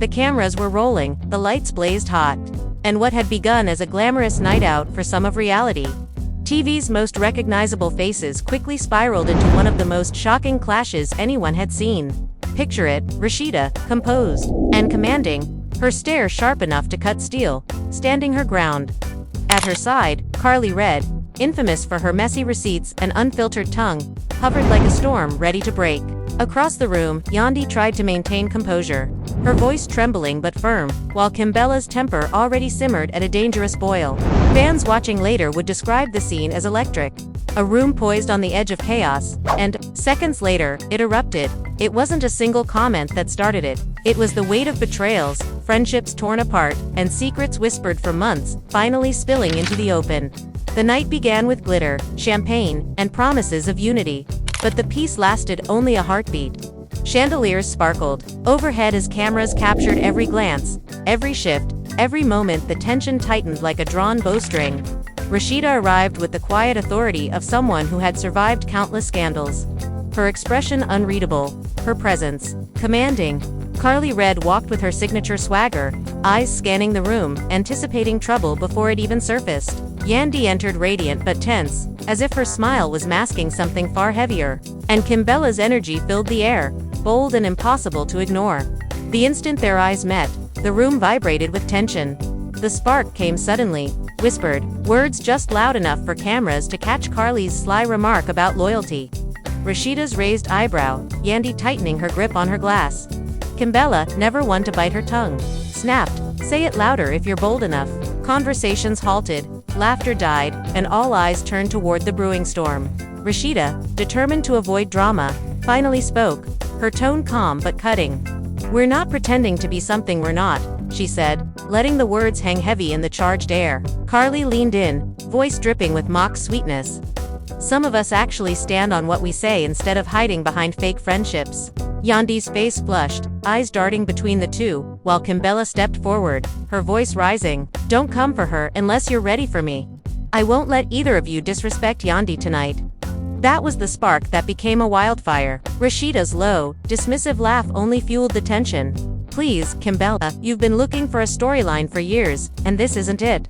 The cameras were rolling, the lights blazed hot. And what had begun as a glamorous night out for some of reality. TV's most recognizable faces quickly spiraled into one of the most shocking clashes anyone had seen. Picture it, Rasheeda, composed and commanding, her stare sharp enough to cut steel, standing her ground. At her side, Karlie Red, infamous for her messy receipts and unfiltered tongue, hovered like a storm ready to break. Across the room, Yandy tried to maintain composure, her voice trembling but firm, while Kimbella's temper already simmered at a dangerous boil. Fans watching later would describe the scene as electric. A room poised on the edge of chaos, and, seconds later, it erupted. It wasn't a single comment that started it. It was the weight of betrayals, friendships torn apart, and secrets whispered for months, finally spilling into the open. The night began with glitter, champagne, and promises of unity. But the peace lasted only a heartbeat. Chandeliers sparkled overhead as cameras captured every glance, every shift, every moment. The tension tightened like a drawn bowstring. Rasheeda arrived with the quiet authority of someone who had survived countless scandals. Her expression unreadable, her presence commanding. Karlie Red walked with her signature swagger, eyes scanning the room, anticipating trouble before it even surfaced. Yandy entered radiant but tense, as if her smile was masking something far heavier. And Kimbella's energy filled the air, bold and impossible to ignore. The instant their eyes met, the room vibrated with tension. The spark came suddenly, whispered, words just loud enough for cameras to catch Karlie's sly remark about loyalty. Rasheeda's raised eyebrow, Yandy tightening her grip on her glass. Kimbella, never one to bite her tongue, snapped, say it louder if you're bold enough. Conversations halted, laughter died, and all eyes turned toward the brewing storm. Rasheeda, determined to avoid drama, finally spoke, her tone calm but cutting. We're not pretending to be something we're not, she said, letting the words hang heavy in the charged air. Karlie leaned in, voice dripping with mock sweetness. Some of us actually stand on what we say instead of hiding behind fake friendships. Yandy's face flushed, eyes darting between the two, while Kimbella stepped forward, her voice rising. Don't come for her unless you're ready for me. I won't let either of you disrespect Yandy tonight. That was the spark that became a wildfire. Rasheeda's low, dismissive laugh only fueled the tension. Please, Kimbella, you've been looking for a storyline for years, and this isn't it.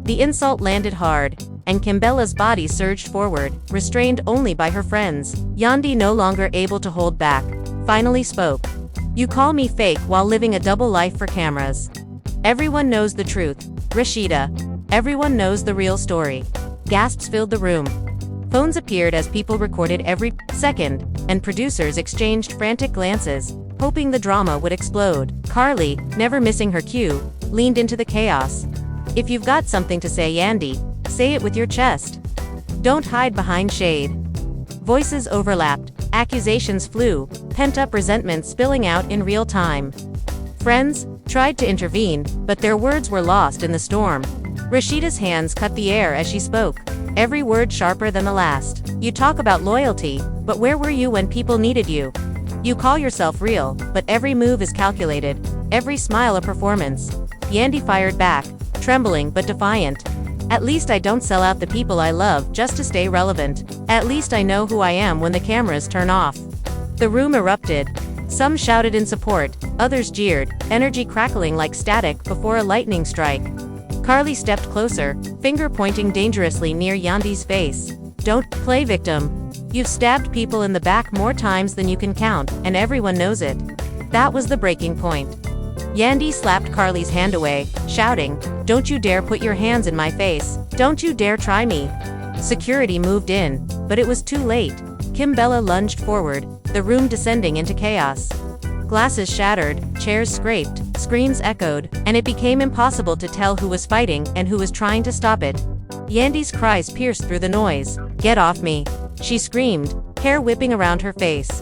The insult landed hard, and Kimbella's body surged forward, restrained only by her friends. Yandy, no longer able to hold back, finally spoke. You call me fake while living a double life for cameras. Everyone knows the truth, Rasheeda. Everyone knows the real story. Gasps filled the room. Phones appeared as people recorded every second, and producers exchanged frantic glances, hoping the drama would explode. Karlie, never missing her cue, leaned into the chaos. If you've got something to say, Yandy, say it with your chest. Don't hide behind shade. Voices overlapped, accusations flew, pent-up resentment spilling out in real time. Friends tried to intervene, but their words were lost in the storm. Rasheeda's hands cut the air as she spoke, every word sharper than the last. You talk about loyalty, but where were you when people needed you? You call yourself real, but every move is calculated, every smile a performance. Yandy fired back, trembling but defiant. At least I don't sell out the people I love just to stay relevant. At least I know who I am when the cameras turn off. The room erupted. Some shouted in support, others jeered, energy crackling like static before a lightning strike. Karlie stepped closer, finger pointing dangerously near Yandy's face. Don't play victim. You've stabbed people in the back more times than you can count, and everyone knows it. That was the breaking point. Yandy slapped Karlie's hand away, shouting, Don't you dare put your hands in my face. Don't you dare try me. Security moved in, but it was too late. Kimbella lunged forward, the room descending into chaos. Glasses shattered, chairs scraped, screams echoed, and it became impossible to tell who was fighting and who was trying to stop it. Yandy's cries pierced through the noise. Get off me, she screamed, hair whipping around her face.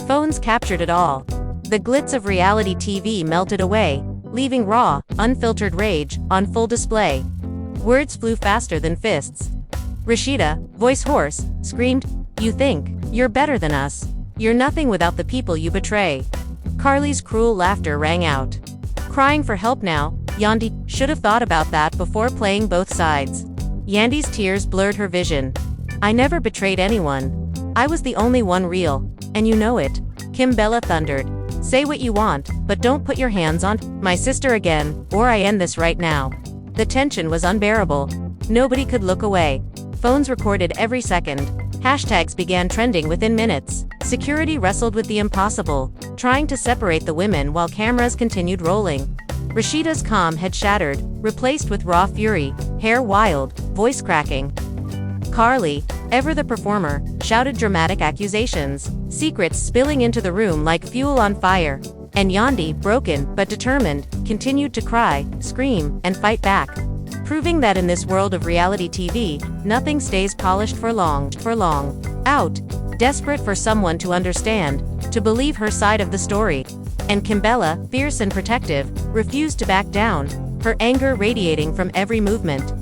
Phones captured it all. The glitz of reality TV melted away, leaving raw, unfiltered rage on full display. Words flew faster than fists. Rasheeda, voice hoarse, screamed, You think you're better than us. You're nothing without the people you betray. Karlie's cruel laughter rang out. Crying for help now, Yandy should have thought about that before playing both sides. Yandy's tears blurred her vision. I never betrayed anyone. I was the only one real, and you know it. Kimbella thundered. Say what you want, but don't put your hands on my sister again, or I end this right now." The tension was unbearable. Nobody could look away. Phones recorded every second. Hashtags began trending within minutes. Security wrestled with the impossible, trying to separate the women while cameras continued rolling. Rasheeda's calm had shattered, replaced with raw fury, hair wild, voice cracking. Karlie, ever the performer, shouted dramatic accusations, secrets spilling into the room like fuel on fire. And Yandy, broken but determined, continued to cry, scream, and fight back, proving that in this world of reality TV, nothing stays polished for long. Out, desperate for someone to understand, to believe her side of the story. And Kimbella, fierce and protective, refused to back down, her anger radiating from every movement.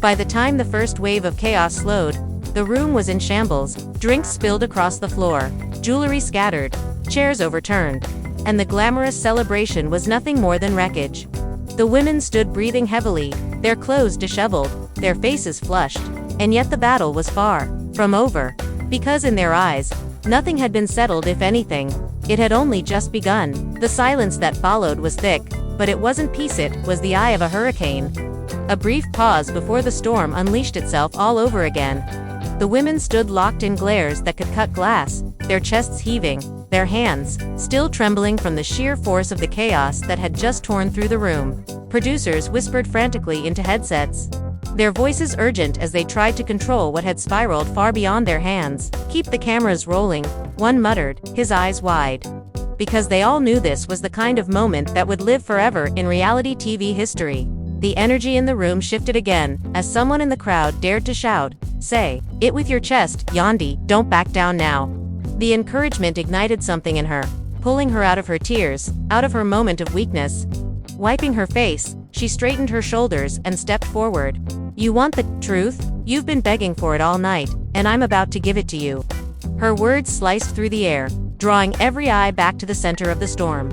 By the time the first wave of chaos slowed, the room was in shambles, drinks spilled across the floor, jewelry scattered, chairs overturned, and the glamorous celebration was nothing more than wreckage. The women stood breathing heavily, their clothes disheveled, their faces flushed, and yet the battle was far from over, because in their eyes, nothing had been settled. If anything, it had only just begun. The silence that followed was thick, but it wasn't peace, it was the eye of a hurricane. A brief pause before the storm unleashed itself all over again. The women stood locked in glares that could cut glass, their chests heaving, their hands still trembling from the sheer force of the chaos that had just torn through the room. Producers whispered frantically into headsets, their voices urgent as they tried to control what had spiraled far beyond their hands. "Keep the cameras rolling," one muttered, his eyes wide. Because they all knew this was the kind of moment that would live forever in reality TV history. The energy in the room shifted again, as someone in the crowd dared to shout, "Say it with your chest, Yandy, don't back down now." The encouragement ignited something in her, pulling her out of her tears, out of her moment of weakness. Wiping her face, she straightened her shoulders and stepped forward. "You want the truth? You've been begging for it all night, and I'm about to give it to you." Her words sliced through the air, drawing every eye back to the center of the storm.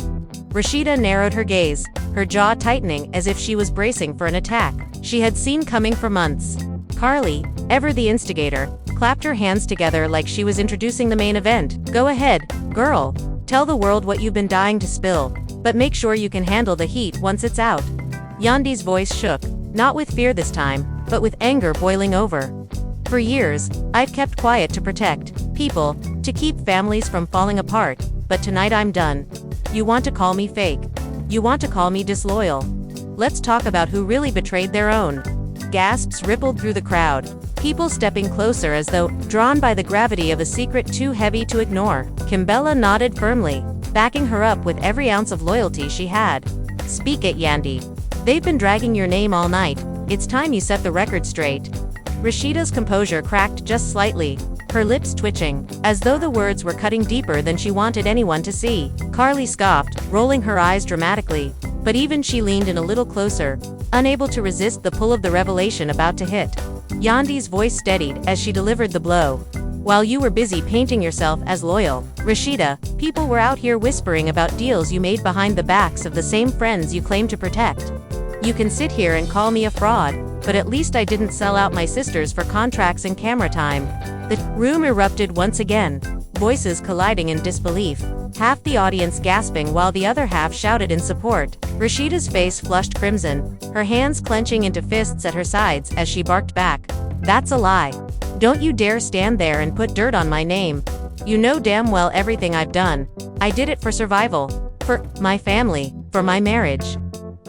Rasheeda narrowed her gaze, her jaw tightening as if she was bracing for an attack she had seen coming for months. Karlie, ever the instigator, clapped her hands together like she was introducing the main event. "Go ahead, girl. Tell the world what you've been dying to spill, but make sure you can handle the heat once it's out." Yandy's voice shook, not with fear this time, but with anger boiling over. "For years, I've kept quiet to protect people, to keep families from falling apart, but tonight I'm done. You want to call me fake? You want to call me disloyal? Let's talk about who really betrayed their own." Gasps rippled through the crowd, people stepping closer as though drawn by the gravity of a secret too heavy to ignore. Kimbella nodded firmly, backing her up with every ounce of loyalty she had. "Speak it, Yandy. They've been dragging your name all night. It's time you set the record straight." Rasheeda's composure cracked just slightly, her lips twitching, as though the words were cutting deeper than she wanted anyone to see. Karlie scoffed, rolling her eyes dramatically, but even she leaned in a little closer, unable to resist the pull of the revelation about to hit. Yandy's voice steadied as she delivered the blow. "While you were busy painting yourself as loyal, Rasheeda, people were out here whispering about deals you made behind the backs of the same friends you claim to protect. You can sit here and call me a fraud, but at least I didn't sell out my sisters for contracts and camera time." The room erupted once again, voices colliding in disbelief, half the audience gasping while the other half shouted in support. Rasheeda's face flushed crimson, her hands clenching into fists at her sides as she barked back, "That's a lie. Don't you dare stand there and put dirt on my name. You know damn well everything I've done. I did it for survival, for my family, for my marriage."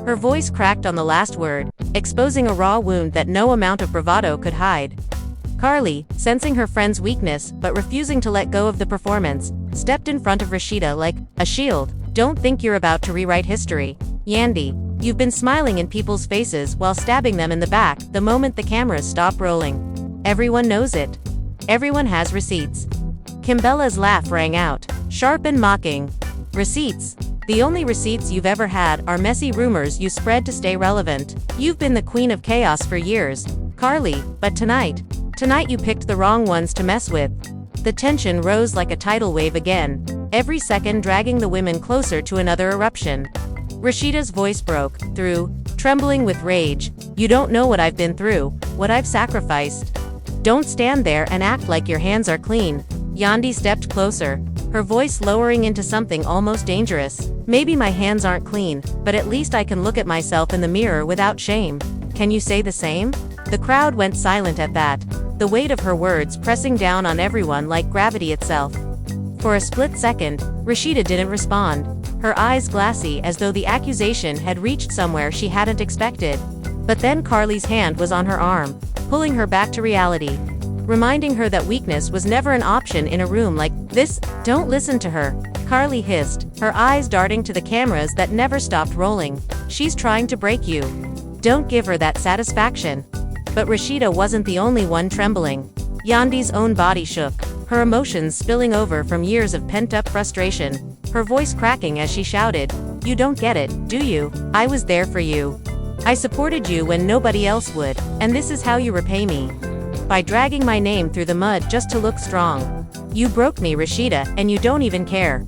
Her voice cracked on the last word, exposing a raw wound that no amount of bravado could hide. Karlie, sensing her friend's weakness but refusing to let go of the performance, stepped in front of Rasheeda like a shield. "Don't think you're about to rewrite history. Yandy, you've been smiling in people's faces while stabbing them in the back the moment the cameras stop rolling. Everyone knows it. Everyone has receipts." Kimbella's laugh rang out, sharp and mocking. "Receipts? The only receipts you've ever had are messy rumors you spread to stay relevant. You've been the queen of chaos for years, Karlie, but tonight you picked the wrong ones to mess with." The tension rose like a tidal wave again, every second dragging the women closer to another eruption. Rasheeda's voice broke through, trembling with rage. "You don't know what I've been through, what I've sacrificed. Don't stand there and act like your hands are clean." Yandy stepped closer, her voice lowering into something almost dangerous. Maybe my hands aren't clean, but at least I can look at myself in the mirror without shame. Can you say the same? The crowd went silent at that, the weight of her words pressing down on everyone like gravity itself. For a split second, Rasheeda didn't respond, her eyes glassy as though the accusation had reached somewhere she hadn't expected. But then Karlie's hand was on her arm, pulling her back to reality, reminding her that weakness was never an option in a room like this. Don't listen to her, Karlie hissed, her eyes darting to the cameras that never stopped rolling. She's trying to break you. Don't give her that satisfaction. But Rasheeda wasn't the only one trembling. Yandy's own body shook, her emotions spilling over from years of pent-up frustration, her voice cracking as she shouted, "You don't get it, do you? I was there for you. I supported you when nobody else would, and this is how you repay me. By dragging my name through the mud just to look strong. You broke me, Rasheeda, and you don't even care."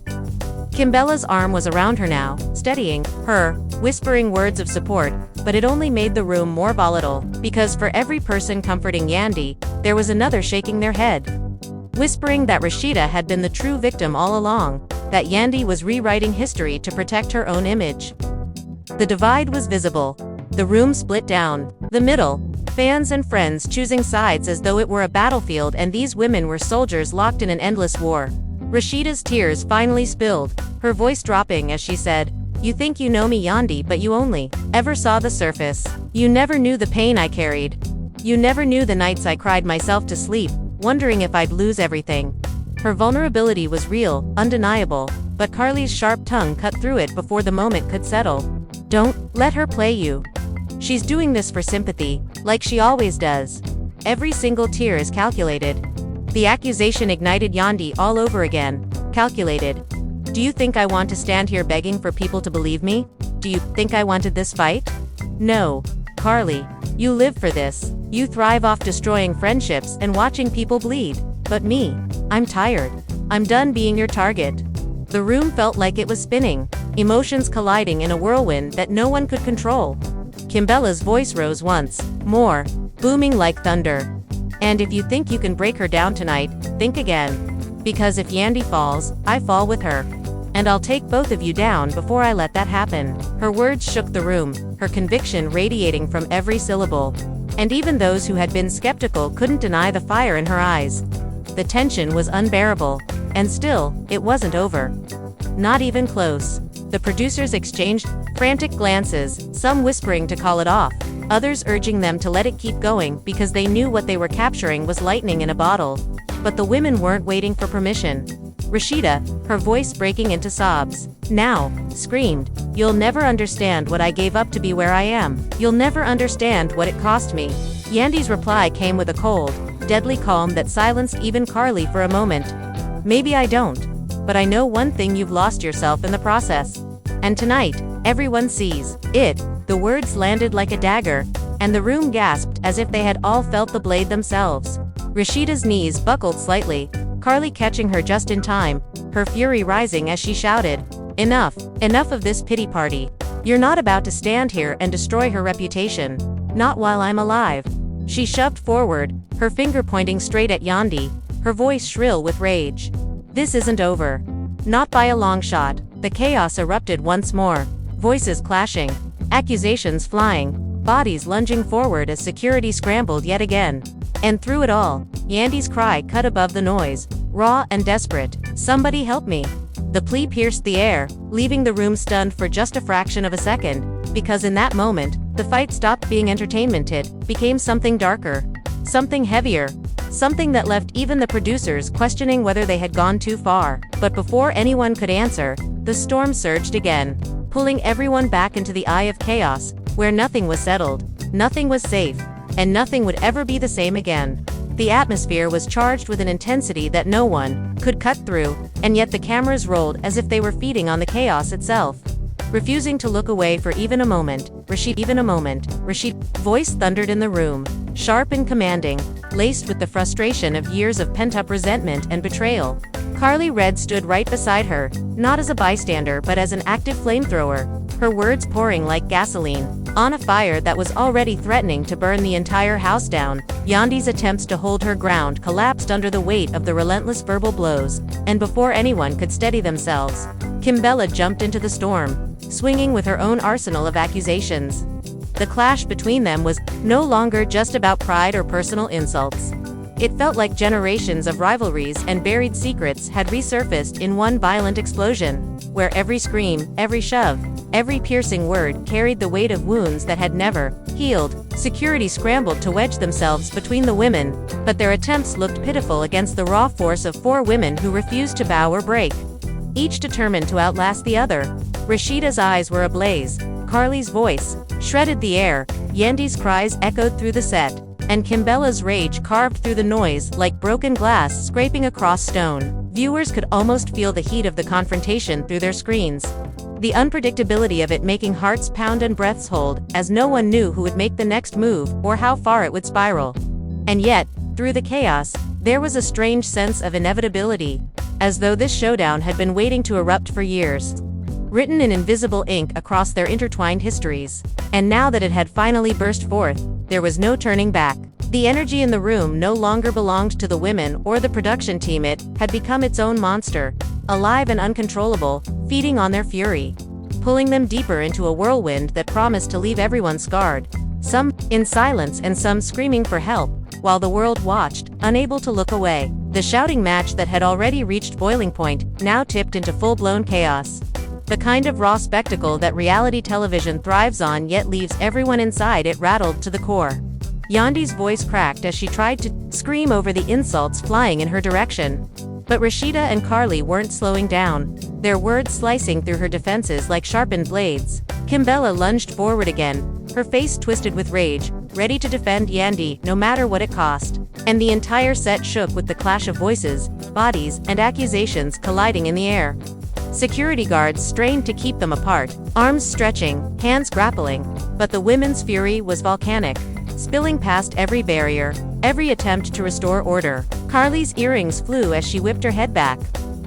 Kimbella's arm was around her now, steadying her, whispering words of support, but it only made the room more volatile, because for every person comforting Yandy, there was another shaking their head, whispering that Rasheeda had been the true victim all along, that Yandy was rewriting history to protect her own image. The divide was visible. The room split down the middle, fans and friends choosing sides as though it were a battlefield and these women were soldiers locked in an endless war. Rasheeda's tears finally spilled, her voice dropping as she said, "You think you know me, Yandy, but you only ever saw the surface. You never knew the pain I carried. You never knew the nights I cried myself to sleep, wondering if I'd lose everything." Her vulnerability was real, undeniable, but Karlie's sharp tongue cut through it before the moment could settle. "Don't let her play you. She's doing this for sympathy, like she always does. Every single tear is calculated." The accusation ignited Yandy all over again. Calculated. Do you think I want to stand here begging for people to believe me? Do you think I wanted this fight? No. Karlie, you live for this. You thrive off destroying friendships and watching people bleed. But me, I'm tired. I'm done being your target. The room felt like it was spinning, emotions colliding in a whirlwind that no one could control. Kimbella's voice rose once more, booming like thunder. "And if you think you can break her down tonight, think again. Because if Yandy falls, I fall with her. And I'll take both of you down before I let that happen." Her words shook the room, her conviction radiating from every syllable. And even those who had been skeptical couldn't deny the fire in her eyes. The tension was unbearable. And still, it wasn't over. Not even close. The producers exchanged frantic glances, some whispering to call it off, others urging them to let it keep going because they knew what they were capturing was lightning in a bottle. But the women weren't waiting for permission. Rasheeda, her voice breaking into sobs, now screamed, "You'll never understand what I gave up to be where I am. You'll never understand what it cost me." Yandy's reply came with a cold, deadly calm that silenced even Karlie for a moment. "Maybe I don't. But I know one thing, you've lost yourself in the process. And tonight, everyone sees it." The words landed like a dagger, and the room gasped as if they had all felt the blade themselves. Rasheeda's knees buckled slightly, Karlie catching her just in time, her fury rising as she shouted, "Enough! Enough of this pity party. You're not about to stand here and destroy her reputation. Not while I'm alive." She shoved forward, her finger pointing straight at Yandy, her voice shrill with rage. "This isn't over. Not by a long shot." The chaos erupted once more, voices clashing, accusations flying, bodies lunging forward as security scrambled yet again. And through it all, Yandy's cry cut above the noise, raw and desperate, "Somebody help me." The plea pierced the air, leaving the room stunned for just a fraction of a second, because in that moment, the fight stopped being entertainment, it became something darker, something heavier, something that left even the producers questioning whether they had gone too far. But before anyone could answer, the storm surged again, pulling everyone back into the eye of chaos, where nothing was settled, nothing was safe, and nothing would ever be the same again. The atmosphere was charged with an intensity that no one could cut through, and yet the cameras rolled as if they were feeding on the chaos itself. Refusing to look away for even a moment, Rasheeda's voice thundered in the room, sharp and commanding, laced with the frustration of years of pent-up resentment and betrayal. Karlie Red stood right beside her, not as a bystander but as an active flamethrower, her words pouring like gasoline on a fire that was already threatening to burn the entire house down. Yandy's attempts to hold her ground collapsed under the weight of the relentless verbal blows, and before anyone could steady themselves, Kimbella jumped into the storm, swinging with her own arsenal of accusations. The clash between them was no longer just about pride or personal insults. It felt like generations of rivalries and buried secrets had resurfaced in one violent explosion, where every scream, every shove, every piercing word carried the weight of wounds that had never healed. Security scrambled to wedge themselves between the women, but their attempts looked pitiful against the raw force of 4 women who refused to bow or break, each determined to outlast the other. Rasheeda's eyes were ablaze, Karlie's voice shredded the air, Yandy's cries echoed through the set, and Kimbella's rage carved through the noise like broken glass scraping across stone. Viewers could almost feel the heat of the confrontation through their screens, the unpredictability of it making hearts pound and breaths hold, as no one knew who would make the next move or how far it would spiral. And yet, through the chaos, there was a strange sense of inevitability, as though this showdown had been waiting to erupt for years, written in invisible ink across their intertwined histories. And now that it had finally burst forth, there was no turning back. The energy in the room no longer belonged to the women or the production team. It had become its own monster, alive and uncontrollable, feeding on their fury, pulling them deeper into a whirlwind that promised to leave everyone scarred, some in silence and some screaming for help, while the world watched, unable to look away. The shouting match that had already reached boiling point now tipped into full-blown chaos. The kind of raw spectacle that reality television thrives on yet leaves everyone inside it rattled to the core. Yandy's voice cracked as she tried to scream over the insults flying in her direction. But Rasheeda and Karlie weren't slowing down, their words slicing through her defenses like sharpened blades. Kimbella lunged forward again, her face twisted with rage, ready to defend Yandy no matter what it cost. And the entire set shook with the clash of voices, bodies, and accusations colliding in the air. Security guards strained to keep them apart, arms stretching, hands grappling, but the women's fury was volcanic, spilling past every barrier, every attempt to restore order. Karlie's earrings flew as she whipped her head back,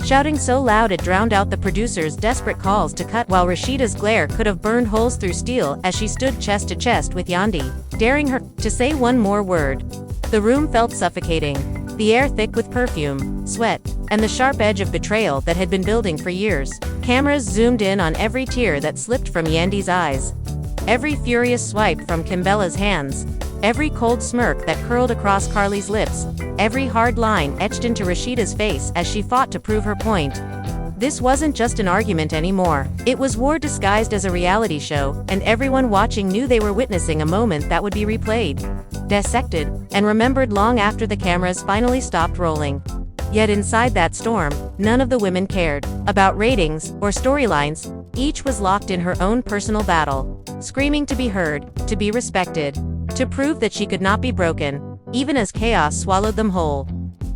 shouting so loud it drowned out the producer's desperate calls to cut, while Rasheeda's glare could have burned holes through steel as she stood chest to chest with Yandy, daring her to say one more word. The room felt suffocating, the air thick with perfume, sweat, and the sharp edge of betrayal that had been building for years. Cameras zoomed in on every tear that slipped from Yandy's eyes, every furious swipe from Kimbella's hands, every cold smirk that curled across Karlie's lips, every hard line etched into Rasheeda's face as she fought to prove her point. This wasn't just an argument anymore. It was war disguised as a reality show, and everyone watching knew they were witnessing a moment that would be replayed, dissected, and remembered long after the cameras finally stopped rolling. Yet inside that storm, none of the women cared about ratings or storylines. Each was locked in her own personal battle, screaming to be heard, to be respected, to prove that she could not be broken, even as chaos swallowed them whole.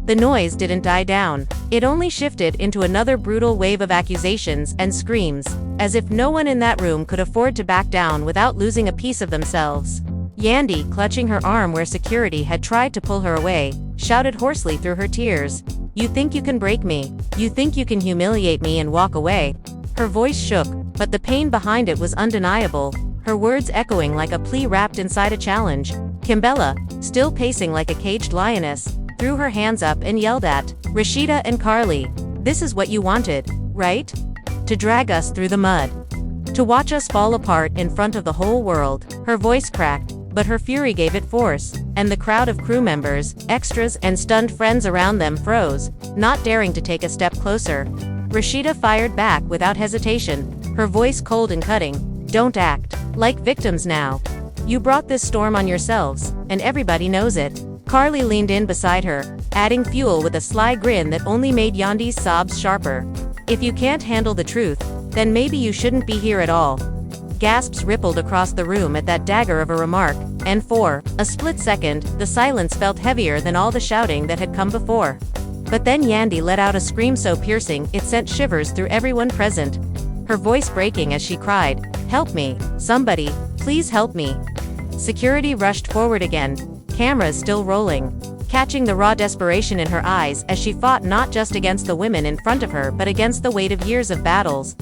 The noise didn't die down. It only shifted into another brutal wave of accusations and screams, as if no one in that room could afford to back down without losing a piece of themselves. Yandy, clutching her arm where security had tried to pull her away, shouted hoarsely through her tears, "You think you can break me? You think you can humiliate me and walk away?" Her voice shook, but the pain behind it was undeniable, her words echoing like a plea wrapped inside a challenge. Kimbella, still pacing like a caged lioness, threw her hands up and yelled at Rasheeda and Karlie, "This is what you wanted, right? To drag us through the mud. To watch us fall apart in front of the whole world." Her voice cracked, but her fury gave it force, and the crowd of crew members, extras, and stunned friends around them froze, not daring to take a step closer. Rasheeda fired back without hesitation, her voice cold and cutting, "Don't act like victims now. You brought this storm on yourselves, and everybody knows it." Karlie leaned in beside her, adding fuel with a sly grin that only made Yandy's sobs sharper. "If you can't handle the truth, then maybe you shouldn't be here at all." Gasps rippled across the room at that dagger of a remark, and for a split second, the silence felt heavier than all the shouting that had come before. But then Yandy let out a scream so piercing it sent shivers through everyone present, her voice breaking as she cried, "Help me, somebody, please help me." Security rushed forward again, cameras still rolling, catching the raw desperation in her eyes as she fought not just against the women in front of her but against the weight of years of battles,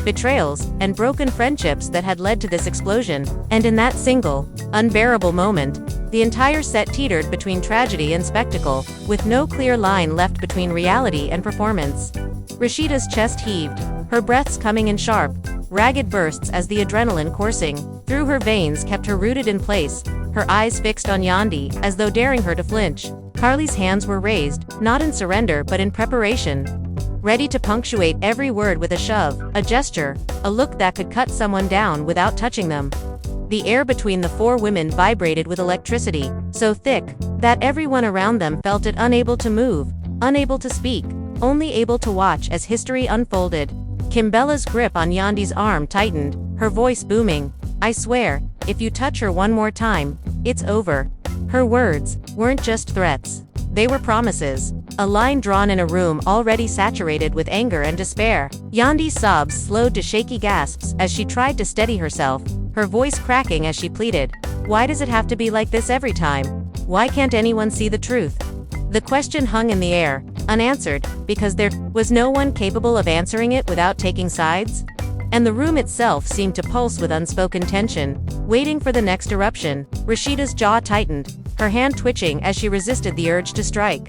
betrayals, and broken friendships that had led to this explosion. And in that single, unbearable moment, the entire set teetered between tragedy and spectacle, with no clear line left between reality and performance. Rasheeda's chest heaved, her breaths coming in sharp, ragged bursts as the adrenaline coursing through her veins kept her rooted in place, her eyes fixed on Yandy, as though daring her to flinch. Karlie's hands were raised, not in surrender but in preparation, ready to punctuate every word with a shove, a gesture, a look that could cut someone down without touching them. The air between the four women vibrated with electricity, so thick that everyone around them felt it, unable to move, unable to speak, only able to watch as history unfolded. Kimbella's grip on Yandy's arm tightened, her voice booming. "I swear, if you touch her one more time, it's over." Her words weren't just threats. They were promises. A line drawn in a room already saturated with anger and despair. Yandy's sobs slowed to shaky gasps as she tried to steady herself, her voice cracking as she pleaded, "Why does it have to be like this every time? Why can't anyone see the truth?" The question hung in the air, unanswered, because there was no one capable of answering it without taking sides. And the room itself seemed to pulse with unspoken tension, waiting for the next eruption. Rasheeda's jaw tightened, her hand twitching as she resisted the urge to strike,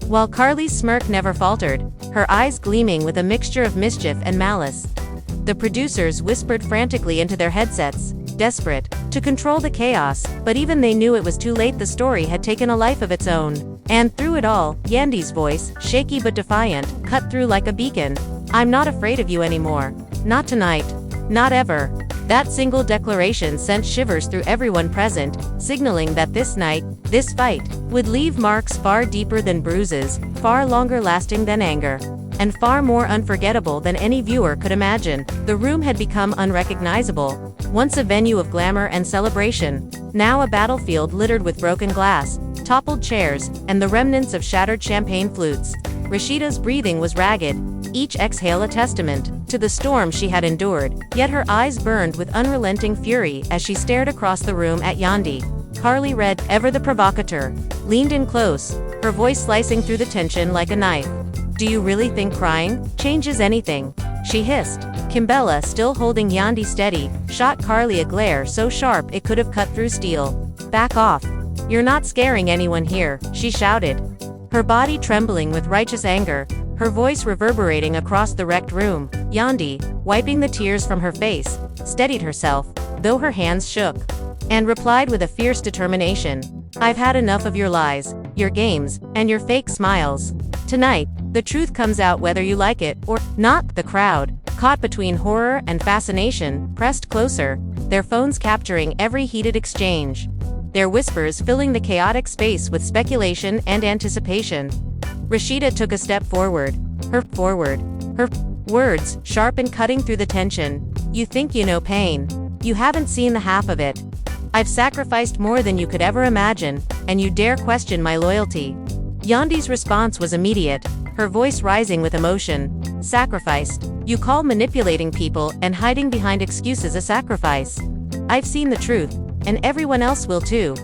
while Karlie's smirk never faltered, her eyes gleaming with a mixture of mischief and malice. The producers whispered frantically into their headsets, desperate to control the chaos, but even they knew it was too late. The story had taken a life of its own. And through it all, Yandy's voice, shaky but defiant, cut through like a beacon. "I'm not afraid of you anymore. Not tonight. Not ever." That single declaration sent shivers through everyone present, signaling that this night, this fight, would leave marks far deeper than bruises, far longer lasting than anger, and far more unforgettable than any viewer could imagine. The room had become unrecognizable. Once a venue of glamour and celebration, now a battlefield littered with broken glass, toppled chairs, and the remnants of shattered champagne flutes. Rasheeda's breathing was ragged, each exhale a testament to the storm she had endured, yet her eyes burned with unrelenting fury as she stared across the room at Yandy. Karlie, red, ever the provocateur, leaned in close, her voice slicing through the tension like a knife. "Do you really think crying changes anything?" she hissed. Kimbella, still holding Yandy steady, shot Karlie a glare so sharp it could have cut through steel. "Back off. You're not scaring anyone here," she shouted, her body trembling with righteous anger, her voice reverberating across the wrecked room. Yandy, wiping the tears from her face, steadied herself, though her hands shook, and replied with a fierce determination, "I've had enough of your lies, your games, and your fake smiles. Tonight, the truth comes out whether you like it or not." The crowd, caught between horror and fascination, pressed closer, their phones capturing every heated exchange, their whispers filling the chaotic space with speculation and anticipation. Rasheeda took a step forward, her words sharp and cutting through the tension. "You think you know pain. You haven't seen the half of it. I've sacrificed more than you could ever imagine, and you dare question my loyalty." Yandy's response was immediate, her voice rising with emotion. "Sacrificed? You call manipulating people and hiding behind excuses a sacrifice? I've seen the truth, and everyone else will too."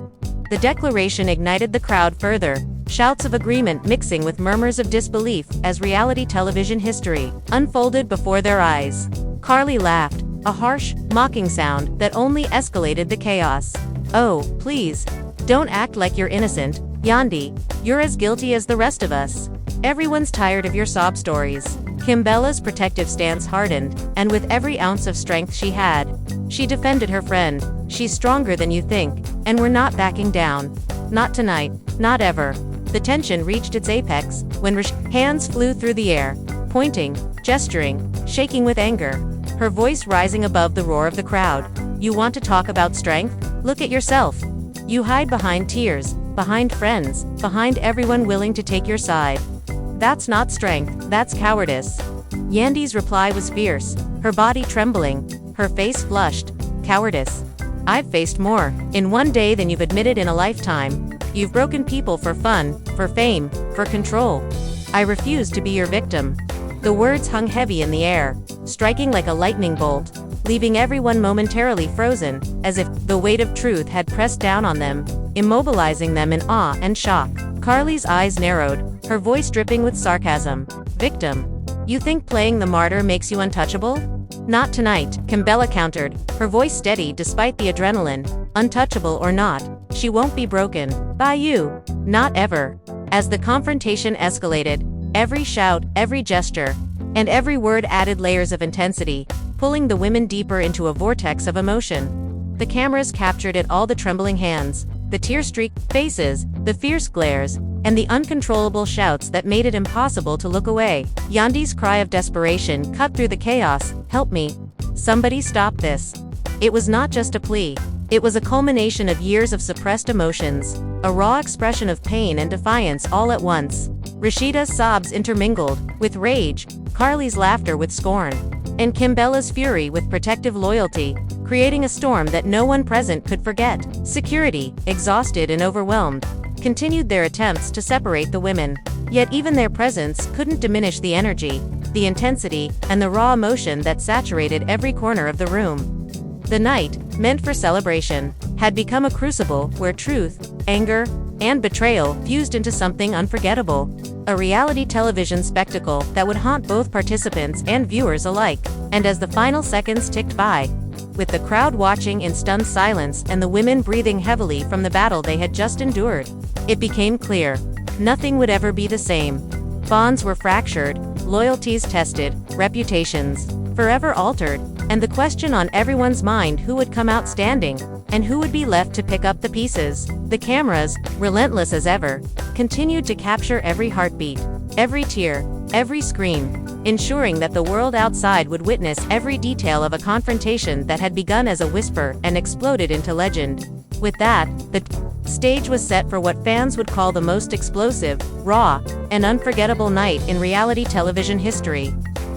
The declaration ignited the crowd further, shouts of agreement mixing with murmurs of disbelief as reality television history unfolded before their eyes. Karlie laughed, a harsh, mocking sound that only escalated the chaos. "Oh, please. Don't act like you're innocent, Yandy. You're as guilty as the rest of us. Everyone's tired of your sob stories." Kimbella's protective stance hardened, and with every ounce of strength she had, she defended her friend. "She's stronger than you think, and we're not backing down. Not tonight, not ever." The tension reached its apex when hands flew through the air, pointing, gesturing, shaking with anger, her voice rising above the roar of the crowd. "You want to talk about strength? Look at yourself. You hide behind tears, behind friends, behind everyone willing to take your side. That's not strength, that's cowardice." Yandy's reply was fierce, her body trembling, her face flushed. "Cowardice? I've faced more in one day than you've admitted in a lifetime. You've broken people for fun, for fame, for control. I refuse to be your victim." The words hung heavy in the air, striking like a lightning bolt, leaving everyone momentarily frozen, as if the weight of truth had pressed down on them, immobilizing them in awe and shock. Karlie's eyes narrowed, her voice dripping with sarcasm. "Victim? You think playing the martyr makes you untouchable? Not tonight, Kimbella countered, her voice steady despite the adrenaline. Untouchable or not, she won't be broken by you. Not ever. As the confrontation escalated, every shout, every gesture, and every word added layers of intensity, pulling the women deeper into a vortex of emotion. The cameras captured it all: the trembling hands, the tear-streaked faces, the fierce glares, and the uncontrollable shouts that made it impossible to look away. Yandy's cry of desperation cut through the chaos. "Help me. Somebody stop this." It was not just a plea. It was a culmination of years of suppressed emotions, a raw expression of pain and defiance all at once. Rasheeda's sobs intermingled with rage, Karlie's laughter with scorn, and Kimbella's fury with protective loyalty, creating a storm that no one present could forget. Security, exhausted and overwhelmed, continued their attempts to separate the women. Yet even their presence couldn't diminish the energy, the intensity, and the raw emotion that saturated every corner of the room. The night, meant for celebration, had become a crucible where truth, anger, and betrayal fused into something unforgettable. A reality television spectacle that would haunt both participants and viewers alike. And as the final seconds ticked by, with the crowd watching in stunned silence and the women breathing heavily from the battle they had just endured, it became clear: nothing would ever be the same. Bonds were fractured, loyalties tested, reputations forever altered, and the question on everyone's mind: who would come out standing, and who would be left to pick up the pieces? The cameras, relentless as ever, continued to capture every heartbeat, every tear, every scream, ensuring that the world outside would witness every detail of a confrontation that had begun as a whisper and exploded into legend. With that, the stage was set for what fans would call the most explosive, raw, and unforgettable night in reality television history.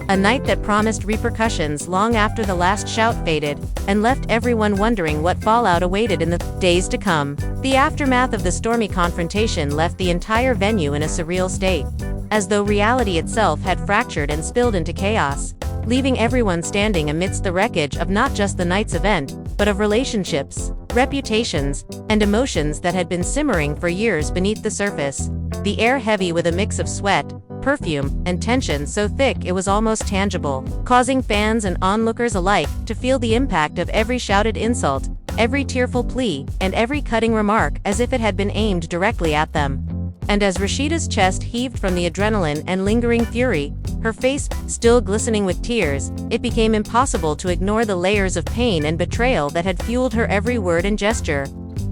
A night that promised repercussions long after the last shout faded, and left everyone wondering what fallout awaited in the days to come. The aftermath of the stormy confrontation left the entire venue in a surreal state, as though reality itself had fractured and spilled into chaos, leaving everyone standing amidst the wreckage of not just the night's event, but of relationships, reputations, and emotions that had been simmering for years beneath the surface. The air heavy with a mix of sweat, perfume, and tension so thick it was almost tangible, causing fans and onlookers alike to feel the impact of every shouted insult, every tearful plea, and every cutting remark as if it had been aimed directly at them. And as Rasheeda's chest heaved from the adrenaline and lingering fury, her face still glistening with tears, it became impossible to ignore the layers of pain and betrayal that had fueled her every word and gesture.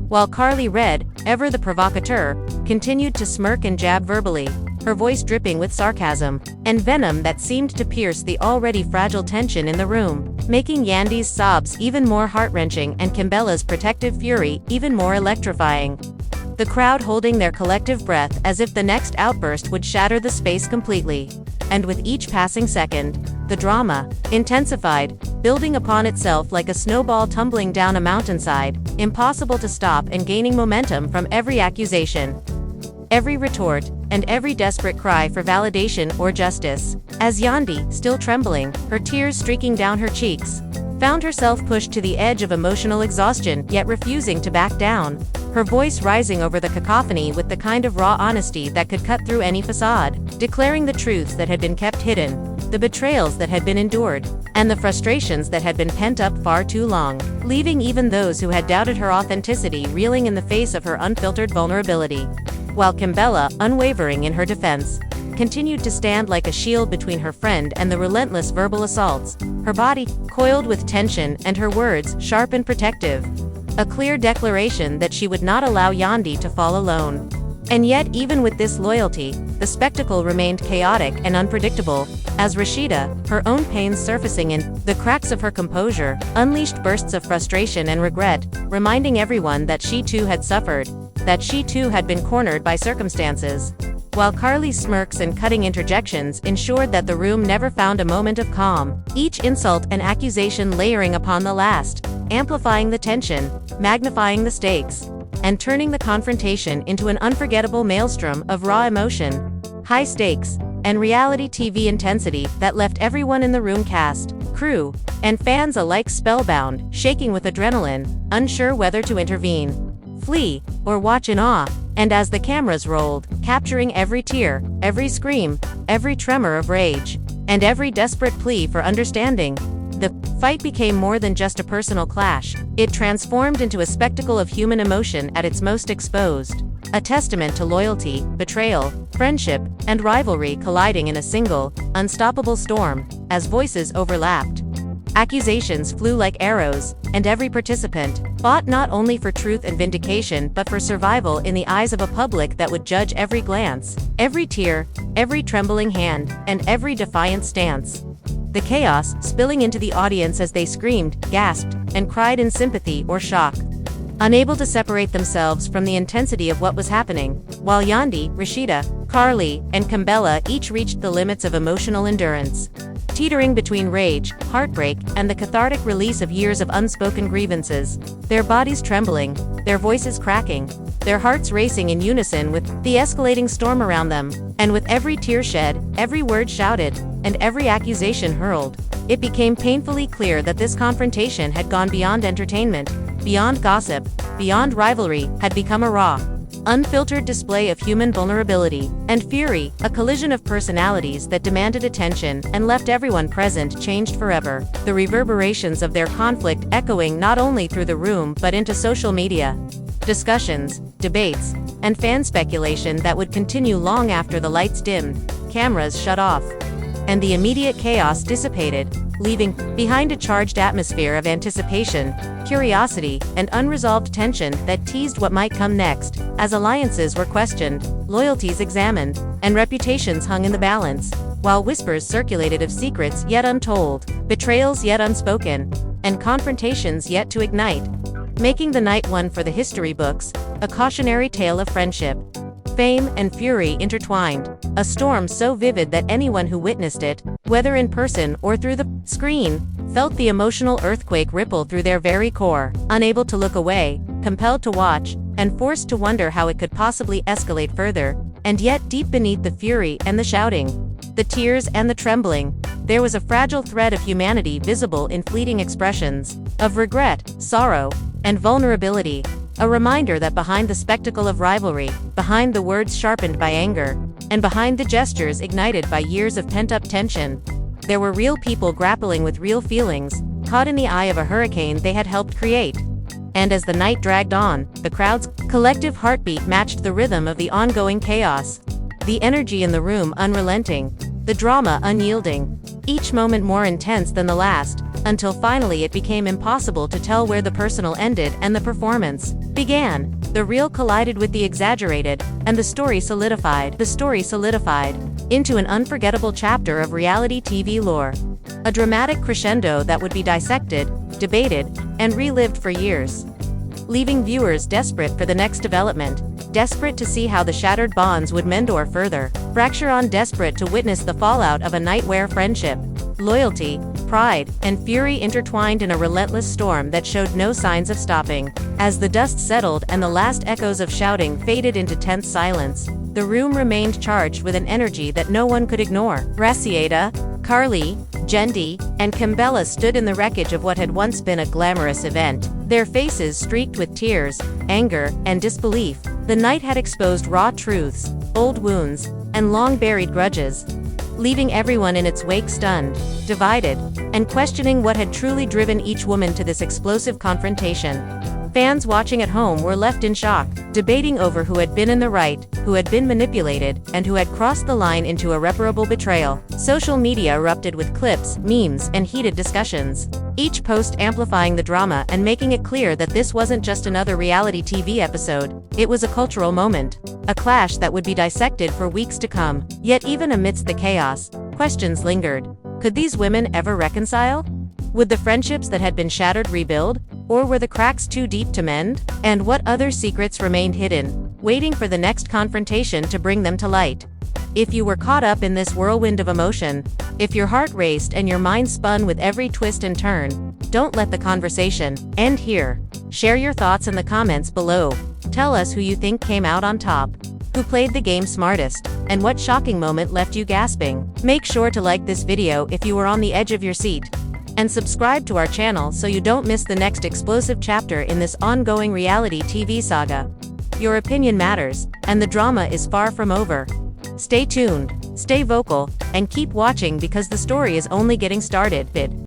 While Karlie Red, ever the provocateur, continued to smirk and jab verbally, her voice dripping with sarcasm and venom that seemed to pierce the already fragile tension in the room, making Yandy's sobs even more heart-wrenching and Kimbella's protective fury even more electrifying. The crowd holding their collective breath as if the next outburst would shatter the space completely. And with each passing second, the drama intensified, building upon itself like a snowball tumbling down a mountainside, impossible to stop and gaining momentum from every accusation, every retort, and every desperate cry for validation or justice. As Yandy, still trembling, her tears streaking down her cheeks, found herself pushed to the edge of emotional exhaustion yet refusing to back down, her voice rising over the cacophony with the kind of raw honesty that could cut through any facade, declaring the truths that had been kept hidden, the betrayals that had been endured, and the frustrations that had been pent up far too long, leaving even those who had doubted her authenticity reeling in the face of her unfiltered vulnerability. While Kimbella, unwavering in her defense, continued to stand like a shield between her friend and the relentless verbal assaults, her body coiled with tension and her words sharp and protective. A clear declaration that she would not allow Yandy to fall alone. And yet, even with this loyalty, the spectacle remained chaotic and unpredictable, as Rasheeda, her own pains surfacing in the cracks of her composure, unleashed bursts of frustration and regret, reminding everyone that she too had suffered, that she too had been cornered by circumstances. While Karlie's smirks and cutting interjections ensured that the room never found a moment of calm, each insult and accusation layering upon the last, amplifying the tension, magnifying the stakes, and turning the confrontation into an unforgettable maelstrom of raw emotion, high stakes, and reality TV intensity that left everyone in the room, cast, crew, and fans alike spellbound, shaking with adrenaline, unsure whether to intervene, flee, or watch in awe. And as the cameras rolled, capturing every tear, every scream, every tremor of rage, and every desperate plea for understanding, The fight became more than just a personal clash. It transformed into a spectacle of human emotion at its most exposed. A testament to loyalty, betrayal, friendship, and rivalry colliding in a single, unstoppable storm, as voices overlapped. Accusations flew like arrows, and every participant fought not only for truth and vindication but for survival in the eyes of a public that would judge every glance, every tear, every trembling hand, and every defiant stance. The chaos spilling into the audience as they screamed, gasped, and cried in sympathy or shock, unable to separate themselves from the intensity of what was happening, while Yandy, Rasheeda, Karlie, and Kimbella each reached the limits of emotional endurance. Teetering between rage, heartbreak, and the cathartic release of years of unspoken grievances, their bodies trembling, their voices cracking, their hearts racing in unison with the escalating storm around them, and with every tear shed, every word shouted, and every accusation hurled, it became painfully clear that this confrontation had gone beyond entertainment, beyond gossip, beyond rivalry, had become a raw, unfiltered display of human vulnerability and fury, a collision of personalities that demanded attention and left everyone present changed forever, the reverberations of their conflict echoing not only through the room but into social media, discussions, debates, and fan speculation that would continue long after the lights dimmed, cameras shut off, and the immediate chaos dissipated, leaving behind a charged atmosphere of anticipation, curiosity, and unresolved tension that teased what might come next, as alliances were questioned, loyalties examined, and reputations hung in the balance, while whispers circulated of secrets yet untold, betrayals yet unspoken, and confrontations yet to ignite, making the night one for the history books, a cautionary tale of friendship, fame, and fury intertwined, a storm so vivid that anyone who witnessed it, whether in person or through the screen, felt the emotional earthquake ripple through their very core, unable to look away, compelled to watch, and forced to wonder how it could possibly escalate further, and yet deep beneath the fury and the shouting, the tears and the trembling, there was a fragile thread of humanity visible in fleeting expressions, of regret, sorrow, and vulnerability. A reminder that behind the spectacle of rivalry, behind the words sharpened by anger, and behind the gestures ignited by years of pent-up tension, there were real people grappling with real feelings, caught in the eye of a hurricane they had helped create. And as the night dragged on, the crowd's collective heartbeat matched the rhythm of the ongoing chaos. The energy in the room unrelenting, the drama unyielding, each moment more intense than the last, until finally it became impossible to tell where the personal ended and the performance began. The real collided with the exaggerated, and the story solidified into an unforgettable chapter of reality TV lore. A dramatic crescendo that would be dissected, debated, and relived for years, leaving viewers desperate for the next development, desperate to see how the shattered bonds would mend or further fracture on, desperate to witness the fallout of a night where friendship, loyalty, pride, and fury intertwined in a relentless storm that showed no signs of stopping. As the dust settled and the last echoes of shouting faded into tense silence, the room remained charged with an energy that no one could ignore. Rasheeda, Karlie, Yandy, and Kimbella stood in the wreckage of what had once been a glamorous event, their faces streaked with tears, anger, and disbelief. The night had exposed raw truths, old wounds, and long-buried grudges, leaving everyone in its wake stunned, divided, and questioning what had truly driven each woman to this explosive confrontation. Fans watching at home were left in shock, debating over who had been in the right, who had been manipulated, and who had crossed the line into irreparable betrayal. Social media erupted with clips, memes, and heated discussions, each post amplifying the drama and making it clear that this wasn't just another reality TV episode, it was a cultural moment, a clash that would be dissected for weeks to come. Yet even amidst the chaos, questions lingered. Could these women ever reconcile? Would the friendships that had been shattered rebuild? Or were the cracks too deep to mend? And what other secrets remained hidden, waiting for the next confrontation to bring them to light? If you were caught up in this whirlwind of emotion, if your heart raced and your mind spun with every twist and turn, don't let the conversation end here. Share your thoughts in the comments below. Tell us who you think came out on top, who played the game smartest, and what shocking moment left you gasping. Make sure to like this video if you were on the edge of your seat, and subscribe to our channel so you don't miss the next explosive chapter in this ongoing reality TV saga. Your opinion matters, and the drama is far from over. Stay tuned, stay vocal, and keep watching because the story is only getting started.